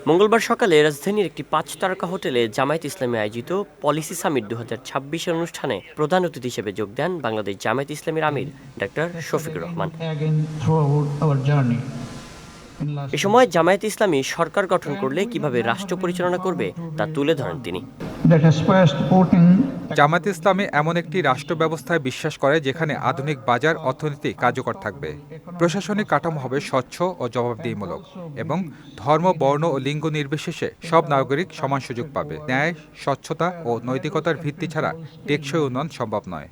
মঙ্গলবার সকালে রাজধানীর একটি ৫ তারকা হোটেলে জামায়াত ইসলামী আয়োজিত পলিসি সামিট ২০২৬ অনুষ্ঠানে প্রধান অতিথি হিসেবে যোগ দেন বাংলাদেশ জামায়াত ইসলামীর আমির ডাক্তার শফিকুর রহমান। এ সময় জামায়াত ইসলামী সরকার গঠন করলে কিভাবে রাষ্ট্র পরিচালনা করবে তা তুলে ধরেন তিনি। জামায়াত ইসলামী এমন একটি রাষ্ট্র ব্যবস্থায় বিশ্বাস করে যেখানে আধুনিক বাজার অর্থনীতি কার্যকর থাকবে, প্রশাসনিক কাঠামো হবে স্বচ্ছ ও জবাবদিহিমূলক এবং ধর্ম, বর্ণ ও লিঙ্গ নির্বিশেষে সব নাগরিক সমান সুযোগ পাবে। ন্যায়, স্বচ্ছতা ও নৈতিকতার ভিত্তি ছাড়া টেকসই উন্নয়ন সম্ভব নয়।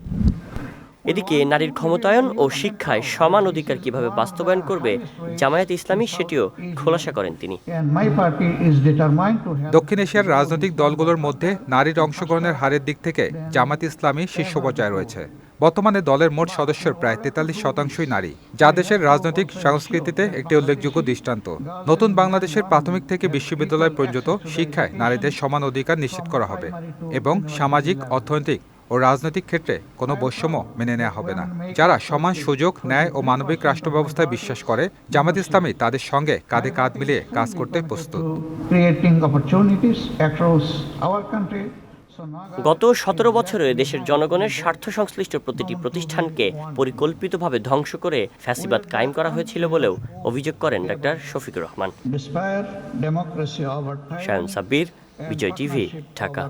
এদিকে নারীর ক্ষমতায়ন ও শিক্ষায় সমান অধিকার কিভাবে বাস্তবায়ন করবে জামায়াত ইসলামী সেটিও খোলাসা করেন তিনি। দক্ষিণ এশিয়ার রাজনৈতিক দলগুলোর মধ্যে নারীর অংশগ্রহণের হারের দিক থেকে জামায়াত ইসলামী শীর্ষ পর্যায়ে রয়েছে। বর্তমানে দলের মোট সদস্যের প্রায় ৪৩% নারী, যা দেশের রাজনৈতিক সংস্কৃতিতে একটি উল্লেখযোগ্য দৃষ্টান্ত। নতুন বাংলাদেশের প্রাথমিক থেকে বিশ্ববিদ্যালয় পর্যন্ত শিক্ষায় নারীদের সমান অধিকার নিশ্চিত করা হবে এবং সামাজিক, অর্থনৈতিক ও রাজনৈতিক ক্ষেত্রে কোনো বৈষম্য মেনে নেওয়া হবে না। যারা সমান সুযোগ, ন্যায় ও মানবিক রাষ্ট্র ব্যবস্থায় বিশ্বাস করে, জামায়াত ইসলামী তাদের সঙ্গে কাঁধে কাঁধ মিলিয়ে কাজ করতে প্রস্তুত। গত ১৭ বছরে দেশের জনগণের স্বার্থ সংশ্লিষ্ট প্রতিটি প্রতিষ্ঠানকে পরিকল্পিতভাবে ধ্বংস করে ফ্যাসিবাদ কায়েম করা হয়েছিল বলেও অভিযোগ করেন ডাক্তার শফিকুর রহমান। শায়ন সাব্বির, বিজয় টিভি, ঢাকা।